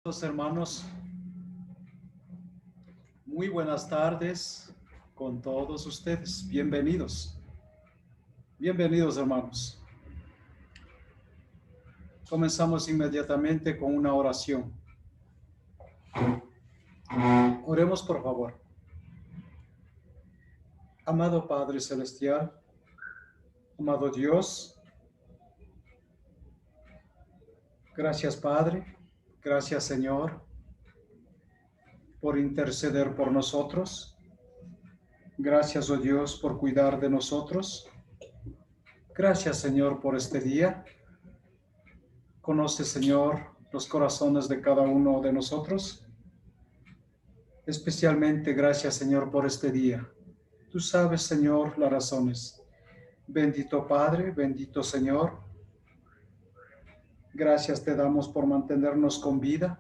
Hermanos, muy buenas tardes con todos ustedes. Bienvenidos. Bienvenidos, hermanos. Comenzamos inmediatamente con una oración. Oremos, por favor. Amado Padre Celestial, amado Dios, gracias Padre, gracias Señor, por interceder por nosotros. Gracias, oh Dios, por cuidar de nosotros. Gracias, Señor, por este día. Conoce, Señor, los corazones de cada uno de nosotros. Especialmente gracias, Señor, por este día. Tú sabes, Señor, las razones. Bendito Padre, bendito Señor. Gracias te damos por mantenernos con vida.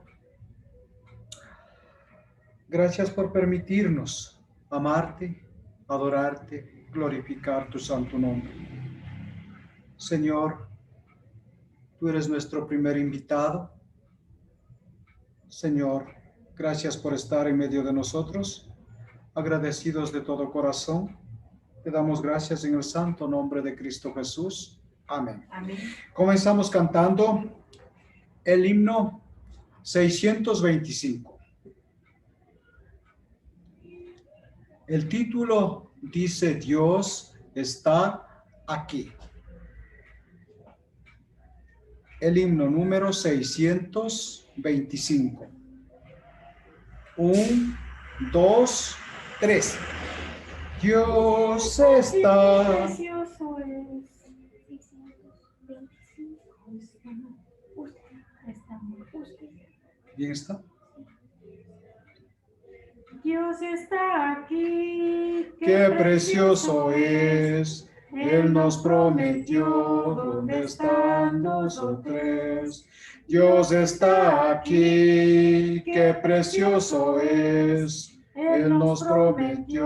Gracias por permitirnos amarte, adorarte, glorificar tu santo nombre. Señor, tú eres nuestro primer invitado. Señor, gracias por estar en medio de nosotros. Agradecidos de todo corazón, te damos gracias en el santo nombre de Cristo Jesús. Amén. Amén. Comenzamos cantando el himno 625. El título dice: Dios está aquí. El himno número 625. 1, 2, 3. Dios está. Precioso es. Bien está. Dios está aquí. Qué precioso es. Él nos prometió, ¿dónde están 2 o 3? Dios está aquí, qué precioso es. Él nos prometió,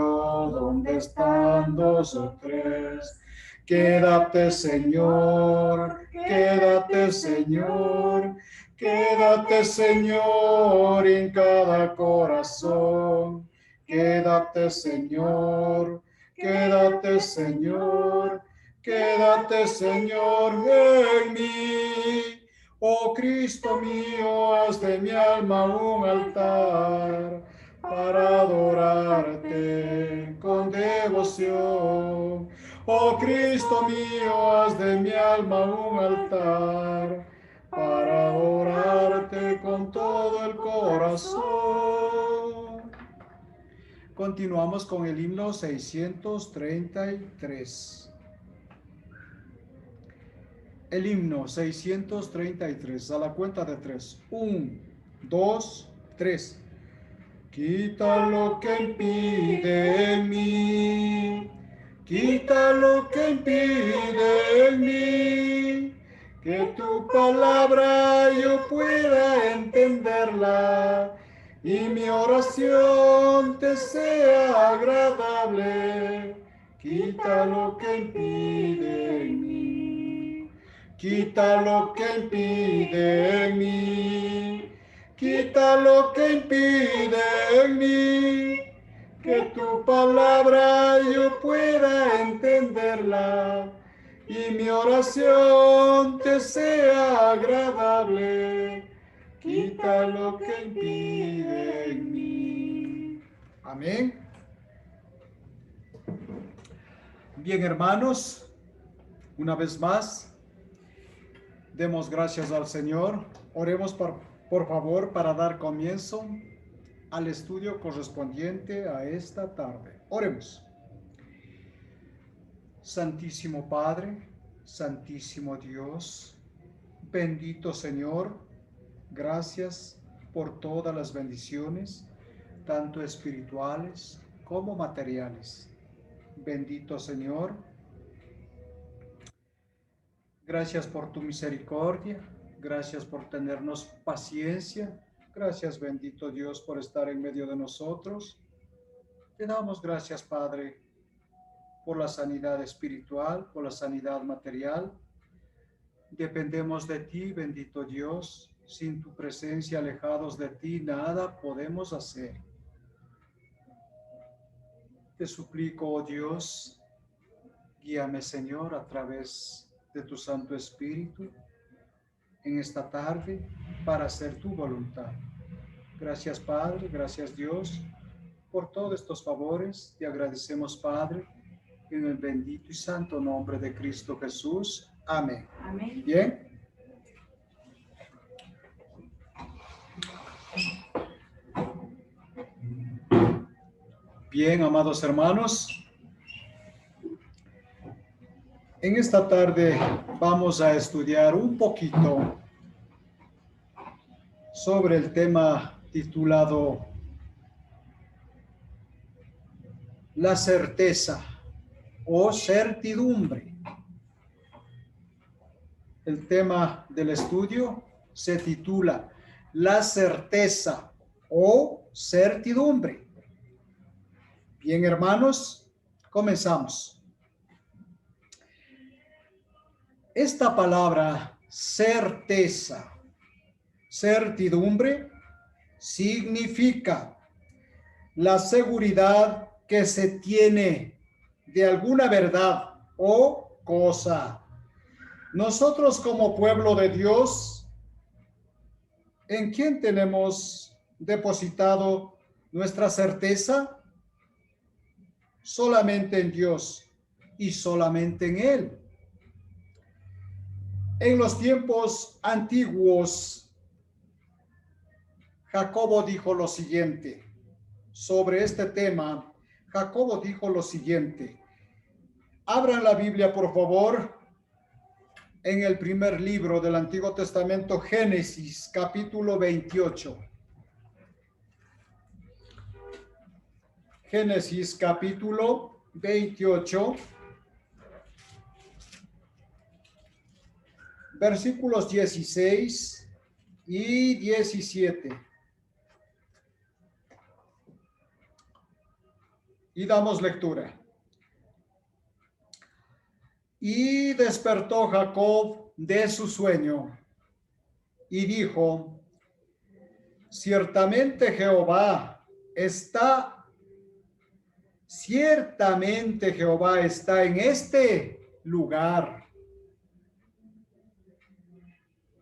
¿dónde están 2 o 3? Quédate, Señor, quédate, Señor, quédate, Señor, en cada corazón. Quédate, Señor. Quédate, Señor, quédate, Señor, en mí. Oh Cristo mío, haz de mi alma un altar para adorarte con devoción. Oh Cristo mío, haz de mi alma un altar para adorarte con todo el corazón. Continuamos con el himno 633. El himno 633, a la cuenta de 3. 1, 2, 3. Quita lo que impide en mí, quita lo que impide en mí, que tu palabra yo pueda entenderla y mi oración te sea agradable. Quita lo que impide en mí, quita lo que impide en mí, quita lo que impide en mí, que tu palabra yo pueda entenderla y mi oración te sea agradable. Quita lo que impide en mí. Amén. Bien, hermanos, una vez más, demos gracias al Señor. Oremos por favor para dar comienzo al estudio correspondiente a esta tarde. Oremos. Santísimo Padre, Santísimo Dios, bendito Señor, gracias por todas las bendiciones, tanto espirituales como materiales. Bendito Señor, gracias por tu misericordia, gracias por tenernos paciencia, gracias bendito Dios por estar en medio de nosotros. Te damos gracias, Padre, por la sanidad espiritual, por la sanidad material. Dependemos de ti, bendito Dios, Sin tu presencia, alejados de ti, nada podemos hacer. Te suplico, oh Dios, guíame, Señor, a través de tu Santo Espíritu en esta tarde para hacer tu voluntad. Gracias, Padre, gracias, Dios, por todos estos favores. Te agradecemos, Padre, en el bendito y santo nombre de Cristo Jesús. Amén. Amén. Bien. Bien, amados hermanos, en esta tarde vamos a estudiar un poquito sobre el tema titulado la certeza o certidumbre. El tema del estudio se titula la certeza o certidumbre. Bien, hermanos, comenzamos. Esta palabra certeza, certidumbre, significa la seguridad que se tiene de alguna verdad o cosa. Nosotros como pueblo de Dios, ¿en quién tenemos depositado nuestra certeza? Solamente en Dios y solamente en Él. En los tiempos antiguos, Jacobo dijo lo siguiente sobre este tema. Jacobo dijo lo siguiente. Abran la Biblia, por favor, en el primer libro del Antiguo Testamento, Génesis, capítulo 28. Génesis, capítulo 28, versículos 16 y 17. Y damos lectura. Y despertó Jacob de su sueño y dijo: ciertamente Jehová está en este lugar,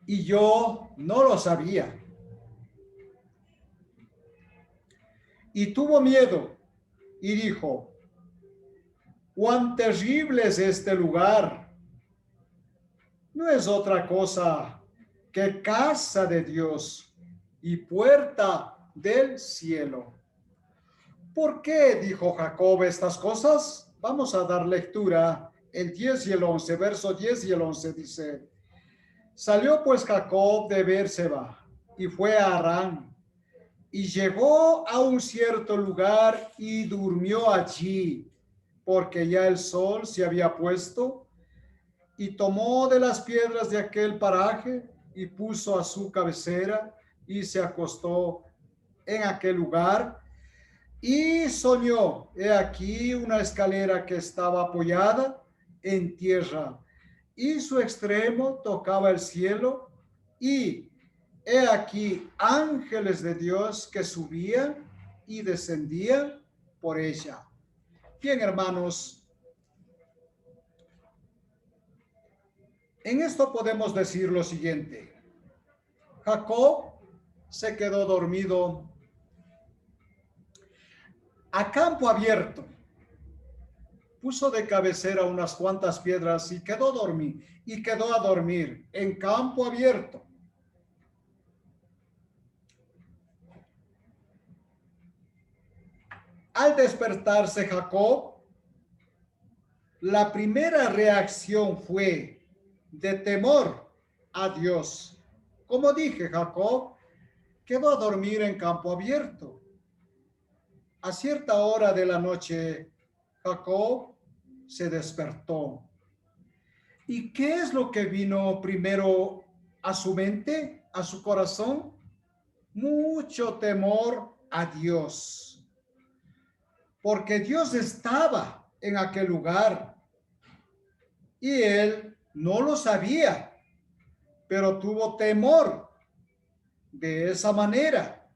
y yo no lo sabía. Y tuvo miedo y dijo: cuán terrible es este lugar. No es otra cosa que casa de Dios y puerta del cielo. ¿Por qué dijo Jacob estas cosas? Vamos a dar lectura el 10 y el 11, verso 10 y el 11 dice: salió pues Jacob de Beerseba y fue a Harán, y llegó a un cierto lugar y durmió allí, porque ya el sol se había puesto, y tomó de las piedras de aquel paraje y puso a su cabecera y se acostó en aquel lugar. Y soñó, he aquí una escalera que estaba apoyada en tierra, y su extremo tocaba el cielo, y he aquí ángeles de Dios que subían y descendían por ella. Bien, hermanos, en esto podemos decir lo siguiente. Jacob se quedó dormido a campo abierto, puso de cabecera unas cuantas piedras y quedó a dormir en campo abierto. Al despertarse Jacob, la primera reacción fue de temor a Dios. Como dije, Jacob quedó a dormir en campo abierto. A cierta hora de la noche, Jacob se despertó. ¿Y qué es lo que vino primero a su mente, a su corazón? Mucho temor a Dios. Porque Dios estaba en aquel lugar y él no lo sabía, pero tuvo temor de esa manera.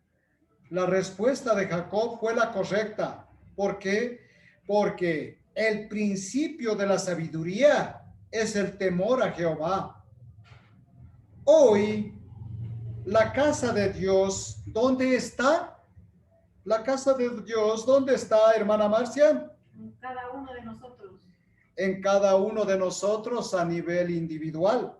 La respuesta de Jacob fue la correcta. ¿Por qué? Porque el principio de la sabiduría es el temor a Jehová. Hoy, la casa de Dios, ¿dónde está? La casa de Dios, ¿dónde está, hermana Marcia? En cada uno de nosotros. En cada uno de nosotros a nivel individual.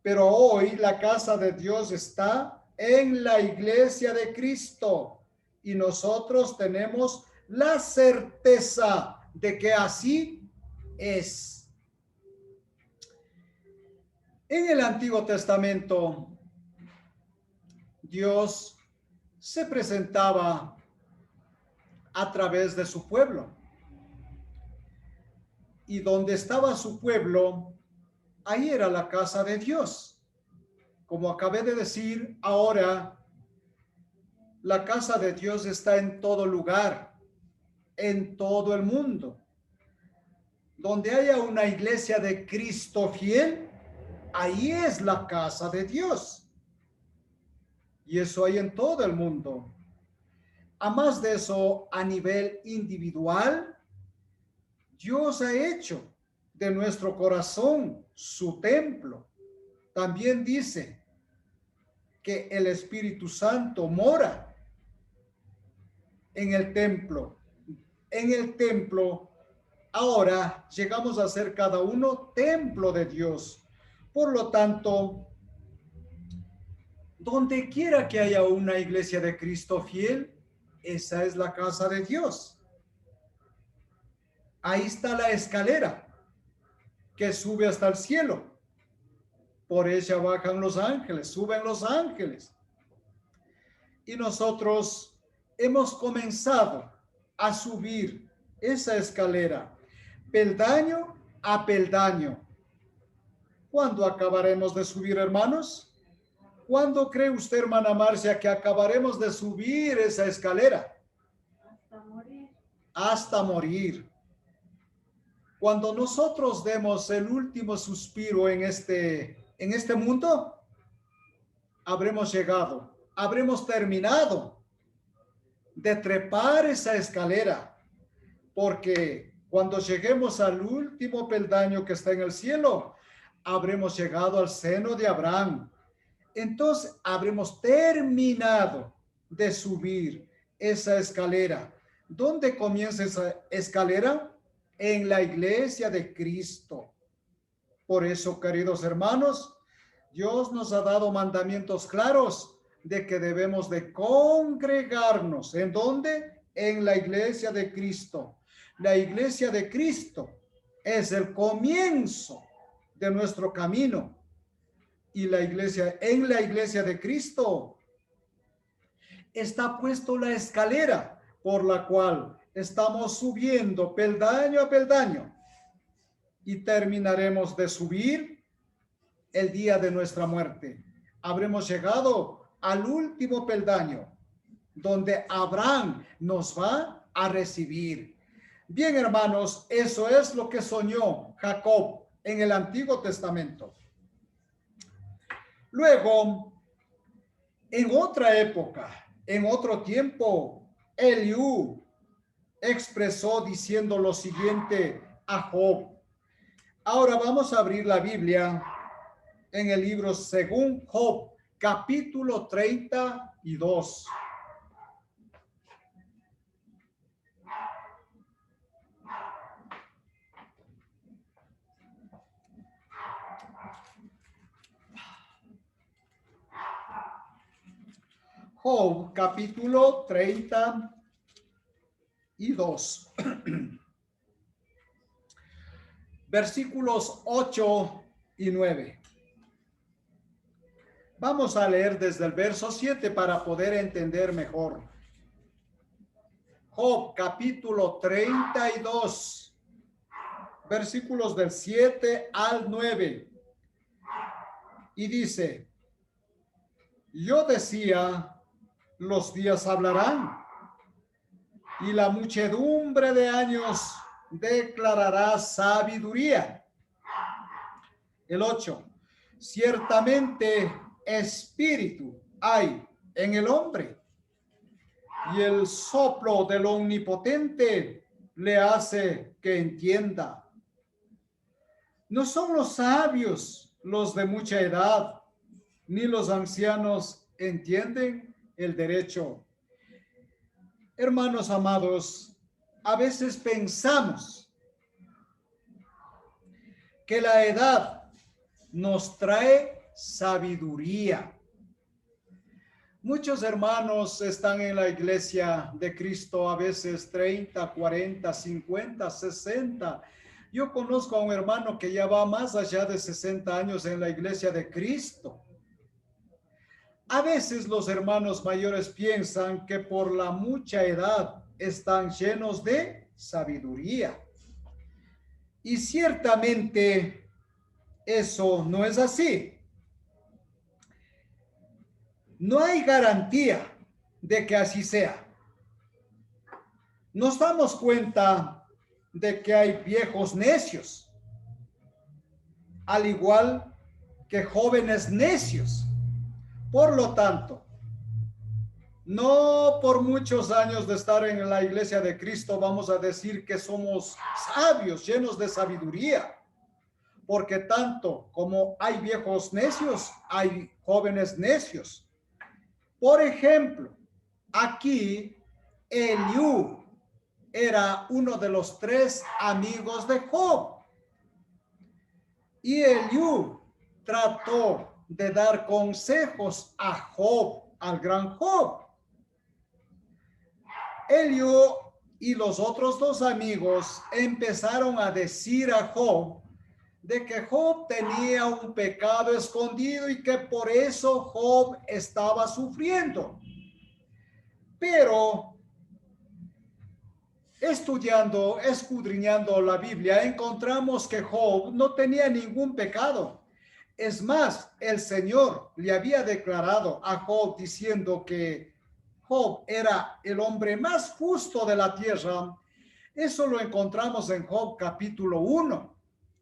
Pero hoy la casa de Dios está en la iglesia de Cristo y nosotros tenemos la certeza de que así es. En el Antiguo Testamento, Dios se presentaba a través de su pueblo. Y donde estaba su pueblo, ahí era la casa de Dios. Como acabé de decir, ahora la casa de Dios está en todo lugar, en todo el mundo. Donde haya una iglesia de Cristo fiel, ahí es la casa de Dios. Y eso hay en todo el mundo. A más de eso, a nivel individual, Dios ha hecho de nuestro corazón su templo. También dice que el Espíritu Santo mora en el templo. En el templo, ahora llegamos a ser cada uno templo de Dios. Por lo tanto, donde quiera que haya una iglesia de Cristo fiel, esa es la casa de Dios. Ahí está la escalera que sube hasta el cielo. Por ella bajan los ángeles, suben los ángeles. Y nosotros hemos comenzado a subir esa escalera, peldaño a peldaño. ¿Cuándo acabaremos de subir, hermanos? ¿Cuándo cree usted, hermana Marcia, que acabaremos de subir esa escalera? Hasta morir. Hasta morir. Cuando nosotros demos el último suspiro en este mundo, habremos llegado, habremos terminado de trepar esa escalera, porque cuando lleguemos al último peldaño que está en el cielo, habremos llegado al seno de Abraham. Entonces habremos terminado de subir esa escalera. ¿Dónde comienza esa escalera? En la iglesia de Cristo. Por eso, queridos hermanos, Dios nos ha dado mandamientos claros de que debemos de congregarnos. ¿En dónde? En la iglesia de Cristo. La iglesia de Cristo es el comienzo de nuestro camino. Y la iglesia, en la iglesia de Cristo está puesto la escalera por la cual estamos subiendo peldaño a peldaño y terminaremos de subir el día de nuestra muerte. Habremos llegado al último peldaño donde Abraham nos va a recibir. Bien, hermanos, eso es lo que soñó Jacob en el Antiguo Testamento. Luego, en otra época, en otro tiempo, Eliú expresó diciendo lo siguiente a Job. Ahora vamos a abrir la Biblia en el libro según Job, capítulo 32. Job, capítulo 32. Versículos 8 y 9. Vamos a leer desde el verso 7 para poder entender mejor. Job, capítulo 32, versículos del 7 al 9. Y dice, yo decía, los días hablarán, y la muchedumbre de años declarará sabiduría. El 8. Ciertamente espíritu hay en el hombre, y el soplo del Omnipotente le hace que entienda. No son los sabios los de mucha edad, ni los ancianos entienden el derecho. Hermanos amados, a veces pensamos que la edad nos trae sabiduría. Muchos hermanos están en la iglesia de Cristo a veces 30, 40, 50, 60. Yo conozco a un hermano que ya va más allá de 60 años en la iglesia de Cristo. A veces los hermanos mayores piensan que por la mucha edad están llenos de sabiduría. Y ciertamente eso no es así. No hay garantía de que así sea. Nos damos cuenta de que hay viejos necios, al igual que jóvenes necios. Por lo tanto, no por muchos años de estar en la iglesia de Cristo vamos a decir que somos sabios, llenos de sabiduría, porque tanto como hay viejos necios, hay jóvenes necios. Por ejemplo, aquí Eliú era uno de los 3 amigos de Job. Y Eliú trató de dar consejos a Job, al gran Job. Eliú y los otros 2 amigos empezaron a decir a Job de que Job tenía un pecado escondido y que por eso Job estaba sufriendo. Pero estudiando, escudriñando la Biblia, encontramos que Job no tenía ningún pecado. Es más, el Señor le había declarado a Job diciendo que Job era el hombre más justo de la tierra. Eso lo encontramos en Job capítulo 1.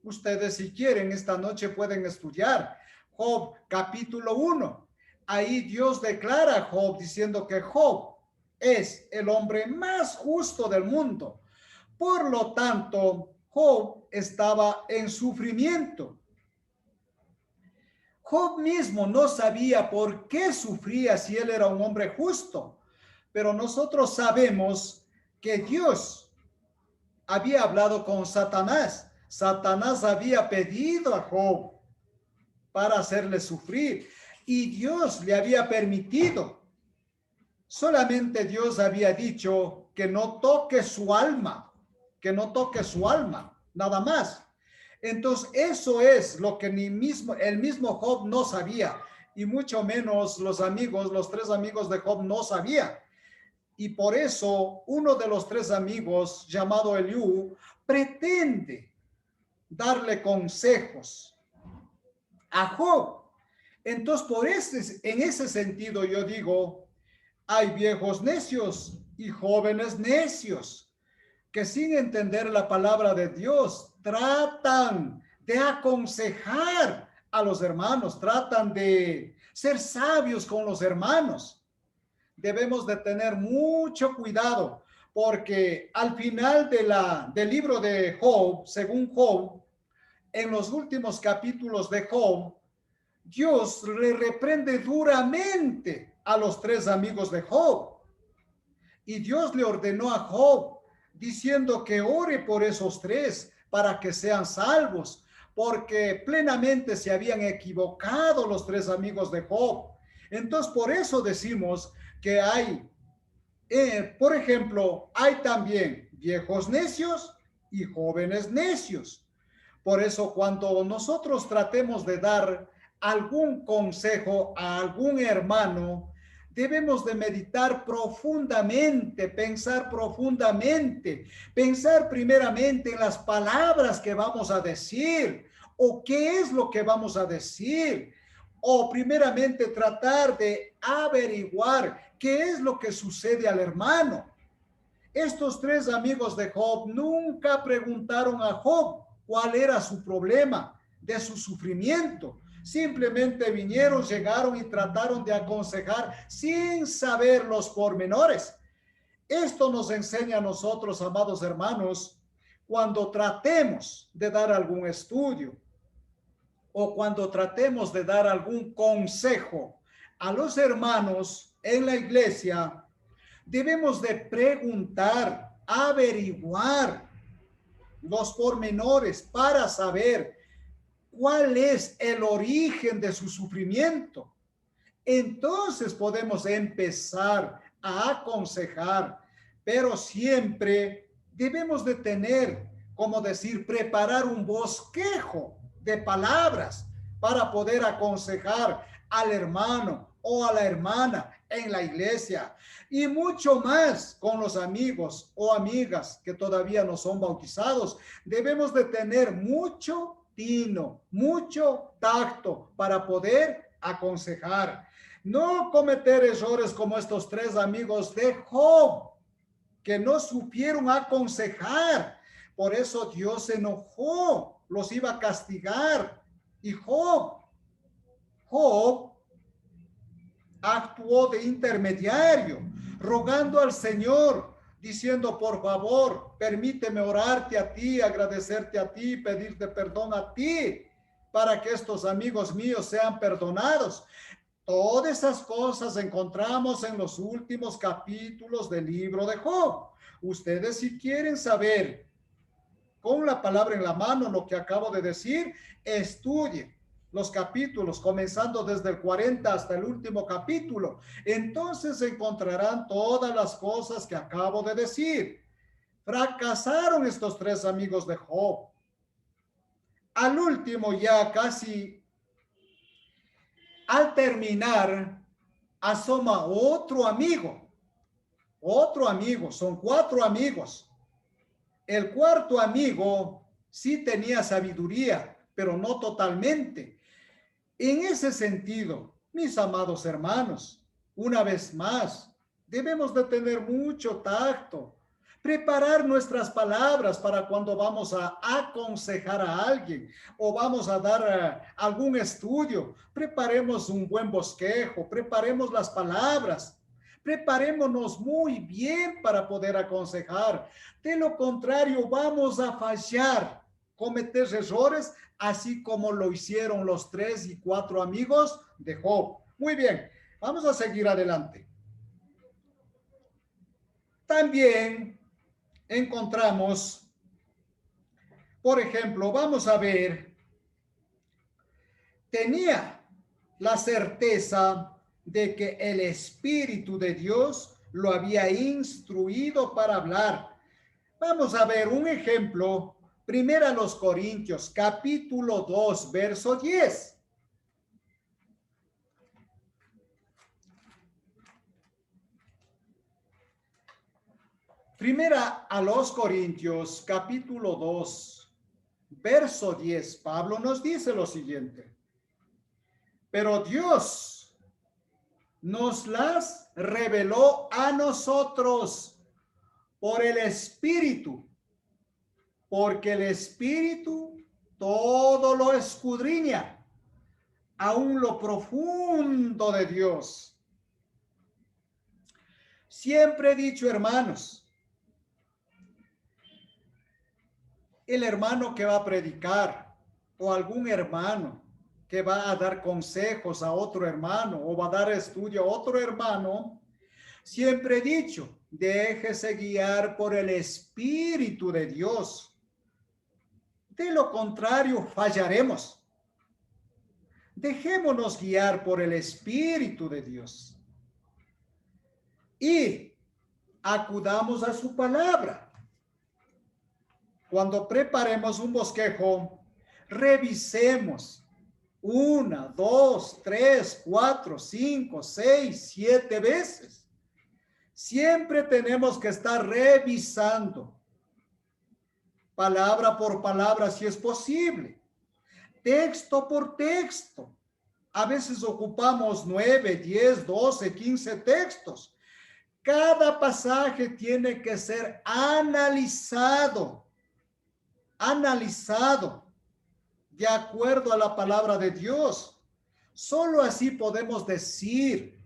Ustedes, si quieren, esta noche pueden estudiar Job capítulo 1. Ahí Dios declara a Job diciendo que Job es el hombre más justo del mundo. Por lo tanto, Job estaba en sufrimiento. Job mismo no sabía por qué sufría si él era un hombre justo, pero nosotros sabemos que Dios había hablado con Satanás. Satanás había pedido a Job para hacerle sufrir y Dios le había permitido. Solamente Dios había dicho que no toque su alma, nada más. Entonces, eso es lo que el mismo Job no sabía, y mucho menos los 3 amigos de Job no sabían. Y por eso, uno de los 3 amigos, llamado Eliú, pretende darle consejos a Job. Entonces, en ese sentido, yo digo, hay viejos necios y jóvenes necios que sin entender la palabra de Dios tratan de aconsejar a los hermanos, tratan de ser sabios con los hermanos. Debemos de tener mucho cuidado porque al final del libro de Job, según Job, en los últimos capítulos de Job, Dios le reprende duramente a los 3 amigos de Job. Y Dios le ordenó a Job diciendo que ore por esos 3 para que sean salvos, porque plenamente se habían equivocado los 3 amigos de Job. Entonces, por eso decimos que hay, por ejemplo, hay también viejos necios y jóvenes necios. Por eso, cuando nosotros tratemos de dar algún consejo a algún hermano, debemos de meditar profundamente, pensar primeramente en las palabras que vamos a decir o qué es lo que vamos a decir, o primeramente tratar de averiguar qué es lo que sucede al hermano. Estos 3 amigos de Job nunca preguntaron a Job cuál era su problema, de su sufrimiento. Simplemente vinieron, llegaron y trataron de aconsejar sin saber los pormenores. Esto nos enseña a nosotros, amados hermanos, cuando tratemos de dar algún estudio o cuando tratemos de dar algún consejo a los hermanos en la iglesia, debemos de preguntar, averiguar los pormenores para saber cuál es el origen de su sufrimiento. Entonces podemos empezar a aconsejar, pero siempre debemos de tener, como decir, preparar un bosquejo de palabras para poder aconsejar al hermano o a la hermana en la iglesia, y mucho más con los amigos o amigas que todavía no son bautizados. Debemos de tener mucho tino, mucho tacto para poder aconsejar. No cometer errores como estos tres amigos de Job, que no supieron aconsejar. Por eso Dios se enojó, los iba a castigar. Y Job actuó de intermediario, rogando al Señor, diciendo, por favor, permíteme orarte a ti, agradecerte a ti, pedirte perdón a ti, para que estos amigos míos sean perdonados. Todas esas cosas encontramos en los últimos capítulos del libro de Job. Ustedes, si quieren saber con la palabra en la mano lo que acabo de decir, estudien los capítulos, comenzando desde el 40 hasta el último capítulo. Entonces encontrarán todas las cosas que acabo de decir. Fracasaron estos tres amigos de Job. Al último, ya casi al terminar, asoma otro amigo, son cuatro amigos. El cuarto amigo sí tenía sabiduría, pero no totalmente. En ese sentido, mis amados hermanos, una vez más, debemos de tener mucho tacto, preparar nuestras palabras para cuando vamos a aconsejar a alguien o vamos a dar algún estudio. Preparemos un buen bosquejo, preparemos las palabras, preparémonos muy bien para poder aconsejar. De lo contrario, vamos a fallar, cometer errores, así como lo hicieron los 3 y 4 amigos de Job. Muy bien, vamos a seguir adelante. También encontramos, por ejemplo, vamos a ver, tenía la certeza de que el Espíritu de Dios lo había instruido para hablar. Vamos a ver un ejemplo. Primera a los Corintios, capítulo 2, verso 10. Primera a los Corintios, capítulo 2, verso 10. Pablo nos dice lo siguiente. Pero Dios nos las reveló a nosotros por el Espíritu, porque el Espíritu todo lo escudriña, aún lo profundo de Dios. Siempre he dicho, hermanos, el hermano que va a predicar o algún hermano que va a dar consejos a otro hermano o va a dar estudio a otro hermano, siempre he dicho, déjese guiar por el Espíritu de Dios. De lo contrario, fallaremos. Dejémonos guiar por el Espíritu de Dios. Y acudamos a su palabra. Cuando preparemos un bosquejo, revisemos 1, 2, 3, 4, 5, 6, 7 veces. Siempre tenemos que estar revisando palabra por palabra si es posible, texto por texto. A veces ocupamos 9, 10, 12, 15 textos. Cada pasaje tiene que ser analizado de acuerdo a la palabra de Dios. Solo así podemos decir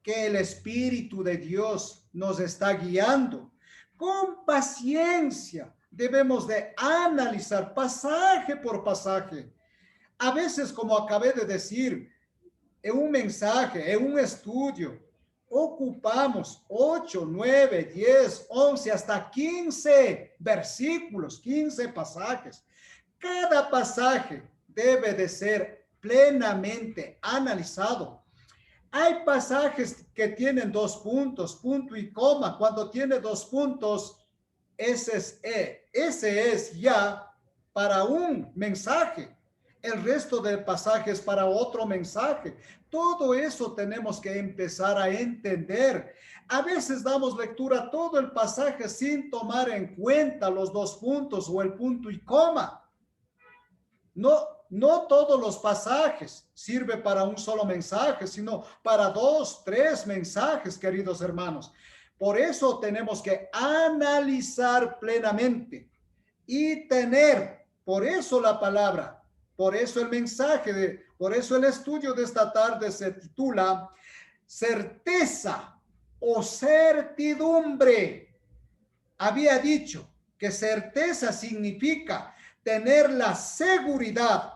que el Espíritu de Dios nos está guiando. Con paciencia debemos de analizar pasaje por pasaje. A veces, como acabé de decir, en un mensaje, en un estudio, ocupamos 8, 9, 10, 11, hasta 15 versículos, 15 pasajes. Cada pasaje debe de ser plenamente analizado. Hay pasajes que tienen 2 puntos, punto y coma. Cuando tiene 2 puntos, ese es ya para un mensaje. El resto del pasaje es para otro mensaje. Todo eso tenemos que empezar a entender. A veces damos lectura a todo el pasaje sin tomar en cuenta los 2 puntos o el punto y coma. No todos los pasajes sirve para un solo mensaje, sino para 2, 3 mensajes, queridos hermanos. Por eso tenemos que analizar plenamente y tener, por eso la palabra, por eso el mensaje, por eso el estudio de esta tarde se titula certeza o certidumbre. Había dicho que certeza significa tener la seguridad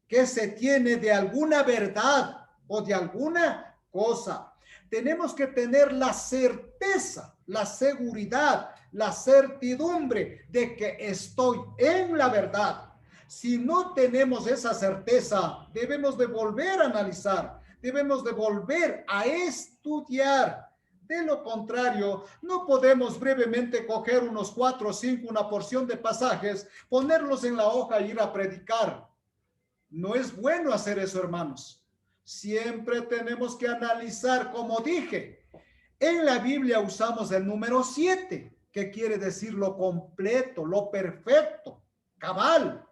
que se tiene de alguna verdad o de alguna cosa. Tenemos que tener la certeza, la seguridad, la certidumbre de que estoy en la verdad. Si no tenemos esa certeza, debemos de volver a analizar, debemos de volver a estudiar. De lo contrario, no podemos brevemente coger unos 4 o 5, una porción de pasajes, ponerlos en la hoja e ir a predicar. No es bueno hacer eso, hermanos. Siempre tenemos que analizar, como dije. En la Biblia usamos el número 7, que quiere decir lo completo, lo perfecto, cabal,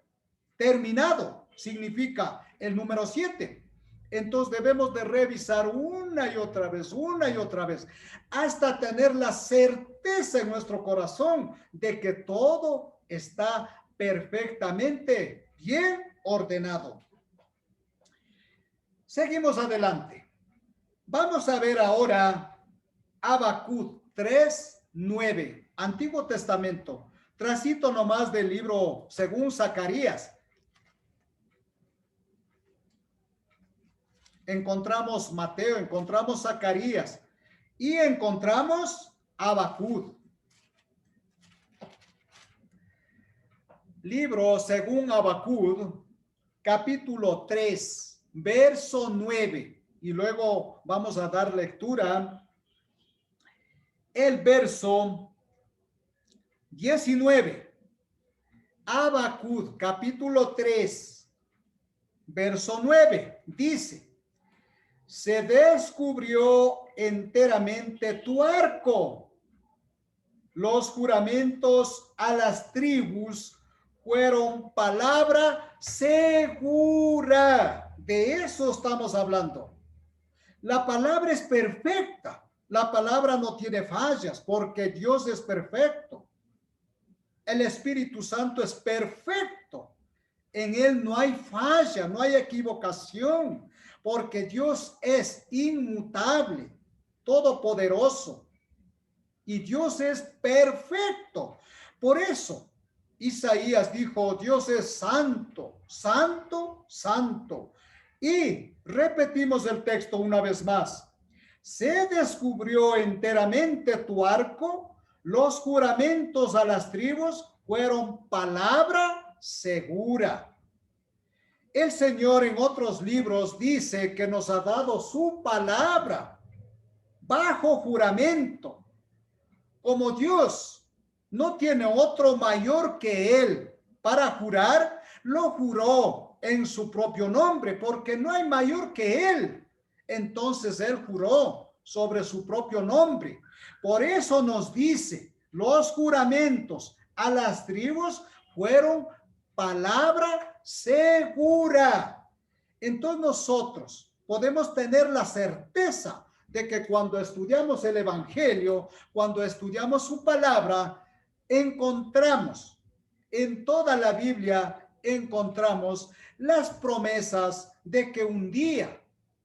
terminado. Significa el número 7. Entonces debemos de revisar una y otra vez, hasta tener la certeza en nuestro corazón de que todo está perfectamente bien ordenado. Seguimos adelante. Vamos a ver ahora Habacuc 3:9, Antiguo Testamento. Tracito nomás del libro según Zacarías. Encontramos Mateo, encontramos Zacarías y encontramos Habacuc. Libro según Habacuc, capítulo 3, verso 9. Y luego vamos a dar lectura el verso 19. Habacuc, capítulo 3, verso 9, dice: se descubrió enteramente tu arco. Los juramentos a las tribus fueron palabra segura. De eso estamos hablando. La palabra es perfecta. La palabra no tiene fallas porque Dios es perfecto. El Espíritu Santo es perfecto. En él no hay falla, no hay equivocación, porque Dios es inmutable, todopoderoso, y Dios es perfecto. Por eso Isaías dijo: Dios es santo, santo, santo. Y repetimos el texto una vez más: se descubrió enteramente tu arco, los juramentos a las tribus fueron palabra segura. El Señor en otros libros dice que nos ha dado su palabra bajo juramento. Como Dios no tiene otro mayor que Él para jurar, lo juró en su propio nombre, porque no hay mayor que Él. Entonces Él juró sobre su propio nombre. Por eso nos dice: los juramentos a las tribus fueron palabra segura. Entonces nosotros podemos tener la certeza de que cuando estudiamos el Evangelio, cuando estudiamos su palabra, encontramos en toda la Biblia encontramos las promesas de que un día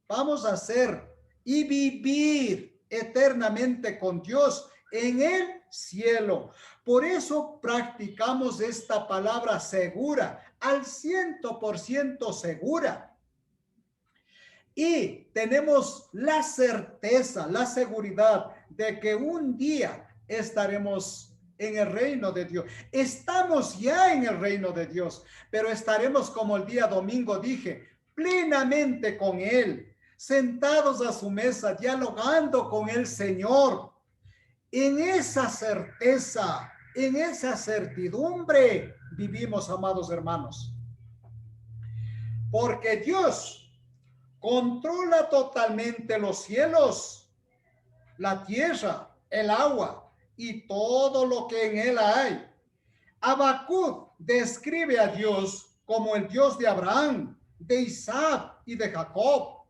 vamos a ser y vivir eternamente con Dios en el cielo. Por eso practicamos esta palabra segura, al 100% segura. Y tenemos la certeza, la seguridad de que un día estaremos en el reino de Dios. Estamos ya en el reino de Dios, pero estaremos, como el día domingo dije, plenamente con Él, sentados a su mesa, dialogando con el Señor. En esa certeza, en esa certidumbre vivimos, amados hermanos. Porque Dios controla totalmente los cielos, la tierra, el agua y todo lo que en él hay. Habacuc describe a Dios como el Dios de Abraham, de Isaac y de Jacob,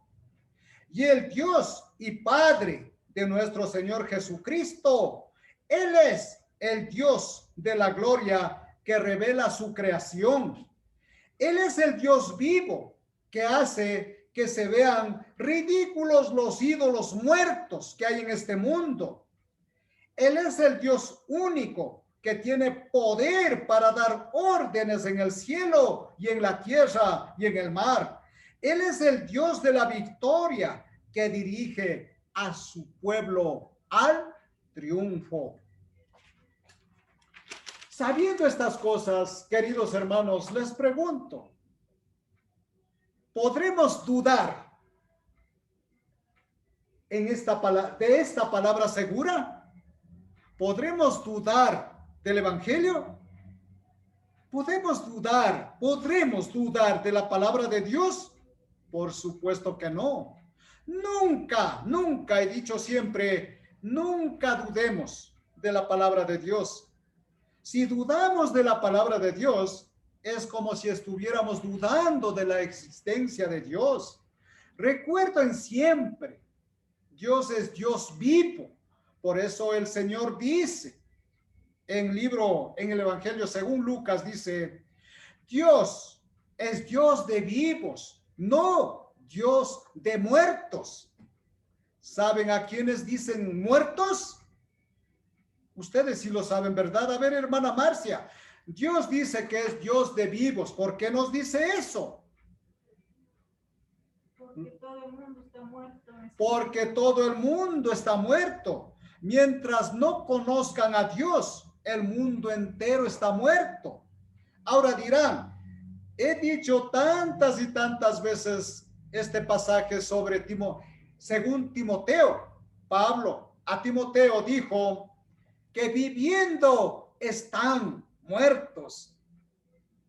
y el Dios y Padre de nuestro Señor Jesucristo. Él es el Dios de la gloria que revela su creación. Él es el Dios vivo que hace que se vean ridículos los ídolos muertos que hay en este mundo. Él es el Dios único que tiene poder para dar órdenes en el cielo y en la tierra y en el mar. Él es el Dios de la victoria que dirige a su pueblo al triunfo. Sabiendo estas cosas, queridos hermanos, les pregunto, ¿podremos dudar de esta palabra segura? ¿Podremos dudar del Evangelio? ¿Podremos dudar de la palabra de Dios? Por supuesto que no. Nunca he dicho siempre, nunca dudemos de la palabra de Dios. Si dudamos de la palabra de Dios, es como si estuviéramos dudando de la existencia de Dios. Recuerden siempre, Dios es Dios vivo. Por eso el Señor dice en el Evangelio según Lucas, dice, Dios es Dios de vivos, no Dios de muertos. ¿Saben a quiénes dicen muertos? Ustedes sí lo saben, ¿verdad? A ver, hermana Marcia, Dios dice que es Dios de vivos. ¿Por qué nos dice eso? Porque todo el mundo está muerto. Porque todo el mundo está muerto. Mientras no conozcan a Dios, el mundo entero está muerto. Ahora dirán, he dicho tantas y tantas veces este pasaje sobre según Timoteo. Pablo a Timoteo dijo que viviendo están muertos.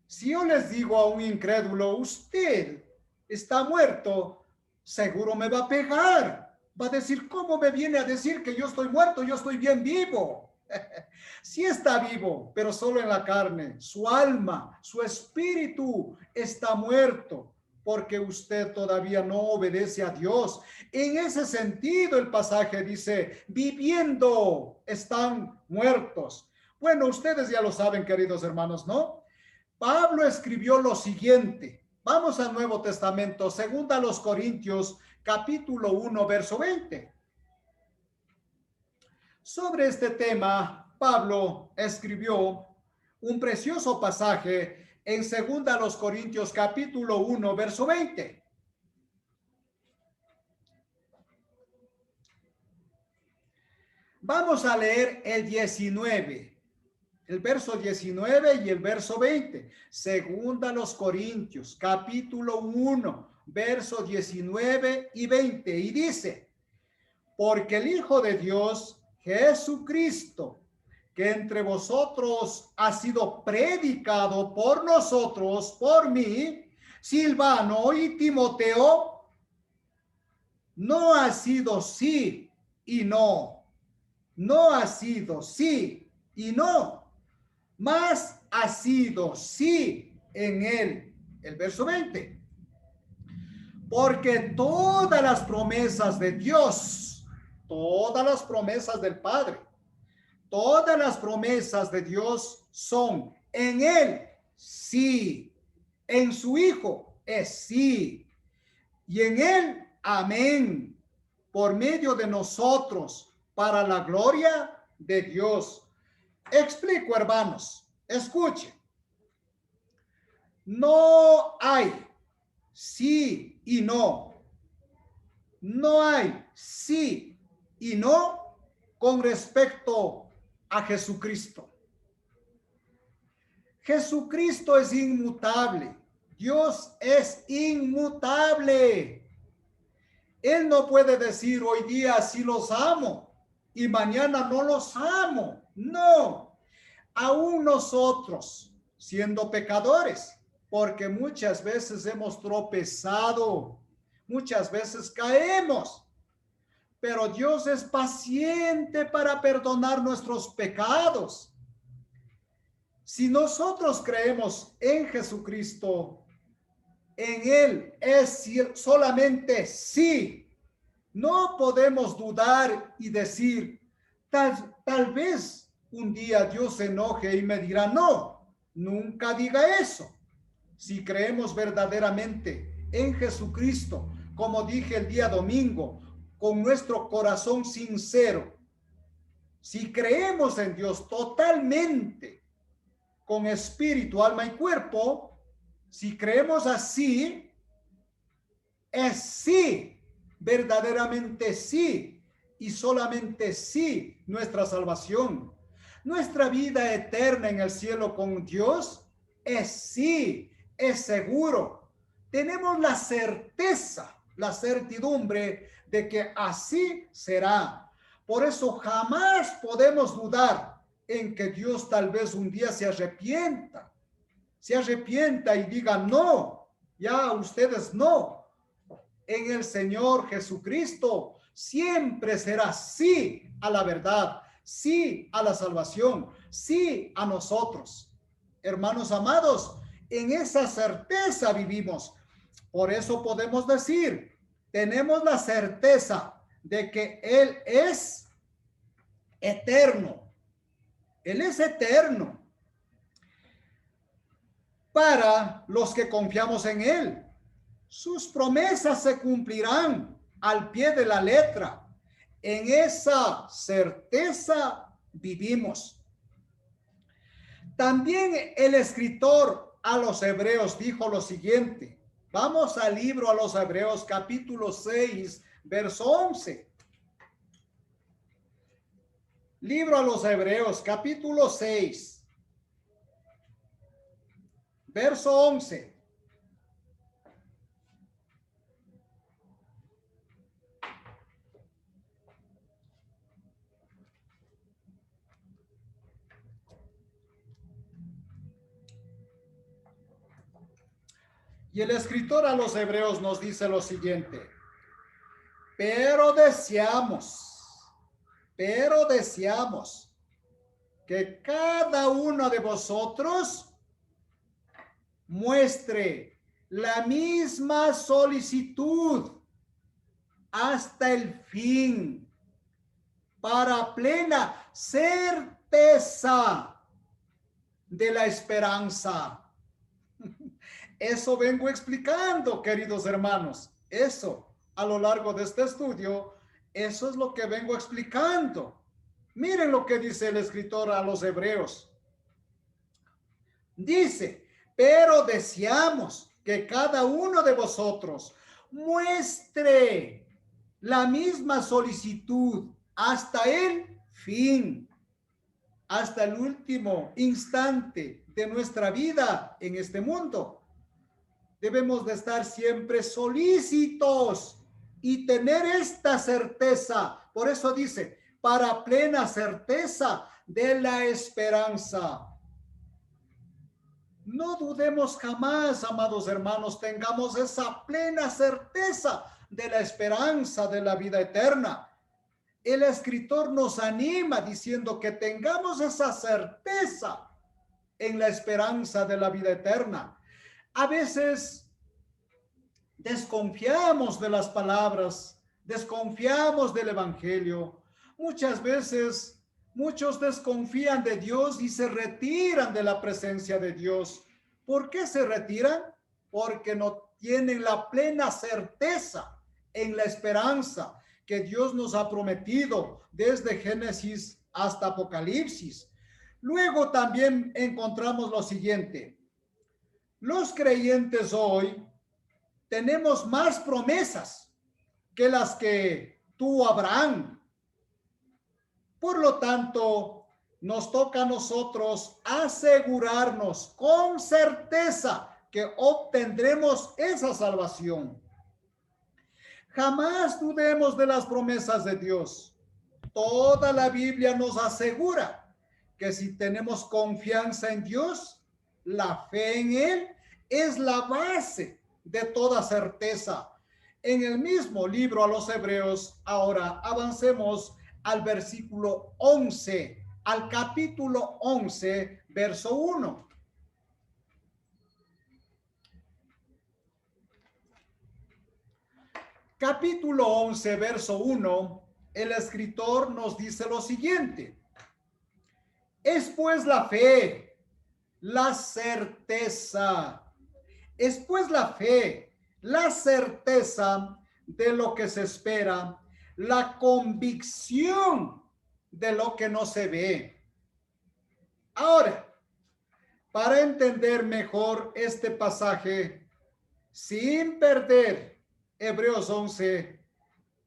Si yo les digo a un incrédulo, usted está muerto, seguro me va a pegar. Va a decir, ¿cómo me viene a decir que yo estoy muerto? Yo estoy bien vivo. Sí está vivo, pero solo en la carne. Su alma, su espíritu está muerto porque usted todavía no obedece a Dios. En ese sentido, el pasaje dice, viviendo están muertos. Bueno, ustedes ya lo saben, queridos hermanos, ¿no? Pablo escribió lo siguiente. Vamos al Nuevo Testamento, segunda a los Corintios, capítulo 1, verso 20. Sobre este tema, Pablo escribió un precioso pasaje en segunda a los Corintios, capítulo 1, verso 20. Vamos a leer el 19, el verso 19 y el verso 20. Segunda a los Corintios, capítulo 1, verso 19 y 20. Y dice, porque el Hijo de Dios, Jesucristo, que entre vosotros ha sido predicado por nosotros, por mí, Silvano y Timoteo, no ha sido sí y no. No ha sido sí y no, mas ha sido sí en él. El verso 20. Porque todas las promesas de Dios, todas las promesas del Padre, todas las promesas de Dios son en él sí En su Hijo es sí, y en Él amén, por medio de nosotros, para la gloria de Dios. Explico, hermanos, escuchen. No hay sí y no. No hay sí y no con respecto a Jesucristo. Jesucristo es inmutable. Dios es inmutable. Él no puede decir hoy día sí los amo y mañana no los amo. No. Aún nosotros, siendo pecadores, porque muchas veces hemos tropezado, muchas veces caemos, pero Dios es paciente para perdonar nuestros pecados. Si nosotros creemos en Jesucristo, en Él es solamente sí. No podemos dudar y decir, tal vez un día Dios se enoje y me dirá, no, nunca diga eso. Si creemos verdaderamente en Jesucristo, como dije el día domingo, con nuestro corazón sincero, si creemos en Dios totalmente, con espíritu, alma y cuerpo, si creemos así, es sí, verdaderamente sí, y solamente sí nuestra salvación. Nuestra vida eterna en el cielo con Dios es sí, es seguro. Tenemos la certeza, la certidumbre de que así será. Por eso jamás podemos dudar en que Dios tal vez un día se arrepienta y diga, no, ya ustedes no. En el Señor Jesucristo siempre será sí a la verdad, sí a la salvación, sí a nosotros. Hermanos amados, en esa certeza vivimos. Por eso podemos decir, tenemos la certeza de que Él es eterno. Él es eterno para los que confiamos en Él. Sus promesas se cumplirán al pie de la letra. En esa certeza vivimos. También el escritor a los Hebreos dijo lo siguiente. Vamos al libro a los Hebreos, capítulo 6, verso 11. Libro a los Hebreos, capítulo 6, verso 11. Y el escritor a los Hebreos nos dice lo siguiente. Pero deseamos que cada uno de vosotros muestre la misma solicitud hasta el fin, para plena certeza de la esperanza. Eso vengo explicando, queridos hermanos. Eso, a lo largo de este estudio, eso es lo que vengo explicando. Miren lo que dice el escritor a los Hebreos. Dice, pero deseamos que cada uno de vosotros muestre la misma solicitud hasta el fin, hasta el último instante de nuestra vida en este mundo. Debemos de estar siempre solícitos y tener esta certeza. Por eso dice, para plena certeza de la esperanza. No dudemos jamás, amados hermanos, tengamos esa plena certeza de la esperanza de la vida eterna. El escritor nos anima diciendo que tengamos esa certeza en la esperanza de la vida eterna. A veces desconfiamos de las palabras, desconfiamos del evangelio. Muchas veces muchos desconfían de Dios y se retiran de la presencia de Dios. ¿Por qué se retiran? porque no tienen la plena certeza en la esperanza que Dios nos ha prometido desde Génesis hasta Apocalipsis. Luego también encontramos lo siguiente: los creyentes hoy tenemos más promesas que las que tuvo Abraham. Por lo tanto, nos toca a nosotros asegurarnos con certeza que obtendremos esa salvación. Jamás dudemos de las promesas de Dios. Toda la Biblia nos asegura que si tenemos confianza en Dios, la fe en Él es la base de toda certeza. En el mismo libro a los Hebreos, ahora avancemos al versículo 11, al capítulo 11, verso 1. Capítulo 11, verso 1, el escritor nos dice lo siguiente: es pues la fe, la certeza, es pues la fe, la certeza de lo que se espera, la convicción de lo que no se ve. Ahora, para entender mejor este pasaje, sin perder Hebreos 11,